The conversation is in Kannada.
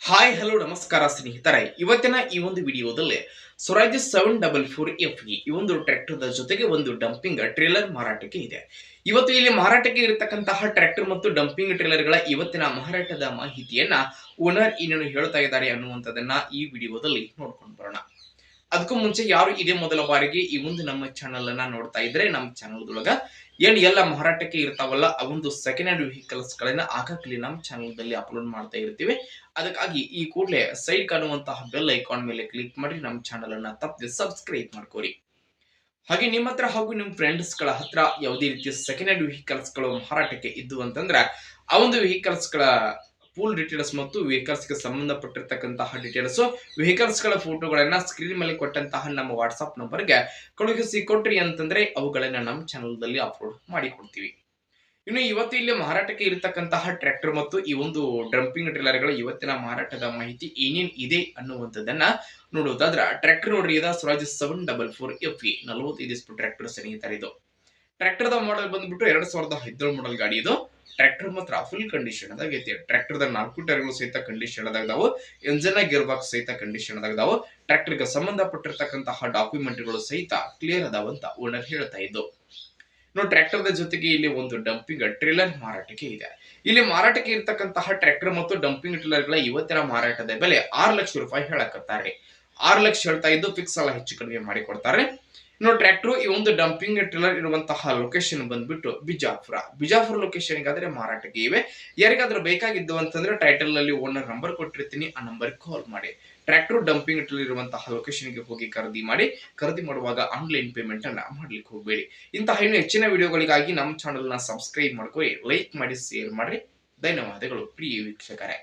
ಹಾಯ್ ಹಲೋ ನಮಸ್ಕಾರ ಸ್ನೇಹಿತರೆ, ಇವತ್ತಿನ ಈ ಒಂದು ವಿಡಿಯೋದಲ್ಲಿ ಸ್ವರಾಜ್ 744FE ಈ ಒಂದು ಟ್ರ್ಯಾಕ್ಟರ್ ಜೊತೆಗೆ ಒಂದು ಡಂಪಿಂಗ್ ಟ್ರೇಲರ್ ಮಾರಾಟಕ್ಕೆ ಇದೆ. ಇವತ್ತು ಇಲ್ಲಿ ಮಾರಾಟಕ್ಕೆ ಇರತಕ್ಕಂತಹ ಟ್ರ್ಯಾಕ್ಟರ್ ಮತ್ತು ಡಂಪಿಂಗ್ ಟ್ರೇಲರ್ ಗಳ ಇವತ್ತಿನ ಮಾರಾಟದ ಮಾಹಿತಿಯನ್ನ ಓನರ್ ಏನೇನು ಹೇಳ್ತಾ ಇದ್ದಾರೆ ಅನ್ನುವಂಥದ್ದನ್ನ ಈ ವಿಡಿಯೋದಲ್ಲಿ ನೋಡ್ಕೊಂಡು ಬರೋಣ. ಅದಕ್ಕೂ ಮುಂಚೆ ಯಾರು ಇದೇ ಮೊದಲ ಬಾರಿಗೆ ಈ ಒಂದು ನಮ್ಮ ಚಾನಲ್ ಅನ್ನ ನೋಡ್ತಾ ಇದ್ರೆ, ನಮ್ಮ ಚಾನಲ್ ದೊಳಗ ಏನ್ ಎಲ್ಲ ಮಾರಾಟಕ್ಕೆ ಇರ್ತಾವಲ್ಲ ಆ ಒಂದು ಸೆಕೆಂಡ್ ಹ್ಯಾಂಡ್ ವೆಹಿಕಲ್ಸ್ ಗಳನ್ನ ಆಗಾಗ್ಲೇ ನಮ್ಮ ಚಾನಲ್ ದಲ್ಲಿ ಅಪ್ಲೋಡ್ ಮಾಡ್ತಾ ಇರ್ತೀವಿ. ಅದಕ್ಕಾಗಿ ಈ ಕೂಡಲೇ ಸೈಡ್ ಕಾಣುವಂತಹ ಬೆಲ್ ಐಕಾನ್ ಮೇಲೆ ಕ್ಲಿಕ್ ಮಾಡಿ ನಮ್ಮ ಚಾನಲ್ ಅನ್ನ ತಪ್ಪದೆ ಸಬ್ಸ್ಕ್ರೈಬ್ ಮಾಡ್ಕೋರಿ. ಹಾಗೆ ನಿಮ್ಮ ಹತ್ರ ಹಾಗೂ ನಿಮ್ಮ ಫ್ರೆಂಡ್ಸ್ ಗಳ ಹತ್ರ ಯಾವುದೇ ರೀತಿಯ ಸೆಕೆಂಡ್ ಹ್ಯಾಂಡ್ ವೆಹಿಕಲ್ಸ್ ಗಳು ಮಾರಾಟಕ್ಕೆ ಇದ್ದು ಅಂತಂದ್ರೆ ಆ ಒಂದು ವೆಹಿಕಲ್ಸ್ ಗಳ ಫುಲ್ ಡೀಟೇಲ್ಸ್ ಮತ್ತು ವೆಹಿಕಲ್ಸ್ ಗೆ ಸಂಬಂಧಪಟ್ಟಿರ್ತಕ್ಕಂತಹ ಡೀಟೇಲ್ಸ್, ವೆಹಿಕಲ್ಸ್ ಗಳ ಫೋಟೋಗಳನ್ನ ಸ್ಕ್ರೀನ್ ಮೇಲೆ ಕೊಟ್ಟಂತಹ ನಮ್ಮ ವಾಟ್ಸ್ಆಪ್ ನಂಬರ್ ಗೆ ಕಳುಹಿಸಿ ಕೊಟ್ರಿ ಅಂತಂದ್ರೆ ಅವುಗಳನ್ನ ನಮ್ಮ ಚಾನಲ್ ದಲ್ಲಿ ಅಪ್ಲೋಡ್ ಮಾಡಿ ಕೊಡ್ತೀವಿ. ಇನ್ನು ಇವತ್ತು ಇಲ್ಲಿ ಮಾರಾಟಕ್ಕೆ ಇರತಕ್ಕಂತಹ ಟ್ರ್ಯಾಕ್ಟರ್ ಮತ್ತು ಈ ಒಂದು ಡಂಪಿಂಗ್ ಟ್ರೇಲರ್ ಗಳ ಇವತ್ತಿನ ಮಾರಾಟದ ಮಾಹಿತಿ ಏನೇನ್ ಇದೆ ಅನ್ನುವಂಥದ್ದನ್ನ ನೋಡೋದಾದ್ರ, ಟ್ರ್ಯಾಕ್ಟರ್ ನೋಡ್ರಿ, ಇದ ಸ್ವರಾಜ್ 744FE 45 HP ಟ್ರ್ಯಾಕ್ಟರ್ ಸ್ನೇಹಿತರೆ. ಇದು ಟ್ರ್ಯಾಕ್ಟರ್ ದ ಮಾಡೆಲ್ ಬಂದ್ಬಿಟ್ಟು 2017 ಮಾಡೆಲ್ ಗಾಡಿ. ಇದು ಟ್ರ್ಯಾಕ್ಟರ್ ಮಾತ್ರ ಫುಲ್ ಕಂಡೀಷನ್ ಅದಾಗೈತಿ. ಟ್ರ್ಯಾಕ್ಟರ್ ದ 4 ಟೈರ್ಗಳು ಸಹಿತ ಕಂಡೀಷನ್ ಅದಾಗದಾವು. ಎಂಜಿನ್ ಗೇರ್ ಬಾಕ್ಸ್ ಸಹಿತ ಕಂಡೀಷನ್ ಅದಾಗದಾವು. ಟ್ರ್ಯಾಕ್ಟರ್ ಗೆ ಸಂಬಂಧಪಟ್ಟಿರ್ತಕ್ಕಂತಹ ಡಾಕ್ಯುಮೆಂಟ್ ಗಳು ಸಹಿತ ಕ್ಲಿಯರ್ ಅದಾವಂತ ಓನರ್ ಹೇಳ್ತಾ ಇದ್ದು. ಇನ್ನು ಟ್ರ್ಯಾಕ್ಟರ್ ದ ಜೊತೆಗೆ ಇಲ್ಲಿ ಒಂದು ಡಂಪಿಂಗ್ ಟ್ರೇಲರ್ ಮಾರಾಟಕ್ಕೆ ಇದೆ. ಇಲ್ಲಿ ಮಾರಾಟಕ್ಕೆ ಇರತಕ್ಕಂತಹ ಟ್ರ್ಯಾಕ್ಟರ್ ಮತ್ತು ಡಂಪಿಂಗ್ ಟ್ರೇಲರ್ ಗಳ ಇವತ್ತಿನ ಮಾರಾಟದ ಬೆಲೆ 6 ಲಕ್ಷ ರೂಪಾಯಿ ಹೇಳಕತ್ತಾರೆ. 6 ಲಕ್ಷ ಹೇಳ್ತಾ ಇದ್ದು ಫಿಕ್ಸ್ ಎಲ್ಲ ಹೆಚ್ಚು ಕಡಿಮೆ ಮಾಡಿ ಕೊಡ್ತಾರೆ. ಇನ್ನು ಟ್ರ್ಯಾಕ್ಟರ್ ಈ ಒಂದು ಡಂಪಿಂಗ್ ಟ್ರೇಲರ್ ಇರುವಂತಹ ಲೊಕೇಶನ್ ಬಂದ್ಬಿಟ್ಟು ಬಿಜಾಪುರ ಲೊಕೇಶನ್ ಗಾದ್ರೆ ಮಾರಾಟಕ್ಕೆ ಇವೆ. ಯಾರಿಗಾದ್ರೂ ಬೇಕಾಗಿದ್ದು ಅಂತಂದ್ರೆ ಟೈಟಲ್ ನಲ್ಲಿ ಓನರ್ ನಂಬರ್ ಕೊಟ್ಟಿರ್ತೀನಿ, ಆ ನಂಬರ್ ಕಾಲ್ ಮಾಡಿ. ಟ್ರ್ಯಾಕ್ಟರ್ ಡಂಪಿಂಗ್ ಟ್ರೇಲರ್ ಇರುವಂತಹ ಲೊಕೇಶನ್ ಗೆ ಹೋಗಿ ಖರೀದಿ ಮಾಡುವಾಗ ಆನ್ಲೈನ್ ಪೇಮೆಂಟ್ ಅನ್ನ ಮಾಡ್ಲಿಕ್ಕೆ ಹೋಗಬೇಡಿ. ಇಂತಹ ಇನ್ನು ಹೆಚ್ಚಿನ ವಿಡಿಯೋಗಳಿಗಾಗಿ ನಮ್ಮ ಚಾನೆಲ್ ನ ಸಬ್ಸ್ಕ್ರೈಬ್ ಮಾಡ್ಕೊಳ್ಳಿ, ಲೈಕ್ ಮಾಡಿ, ಶೇರ್ ಮಾಡ್ರಿ. ಧನ್ಯವಾದಗಳು ಪ್ರಿಯ ವೀಕ್ಷಕರೇ.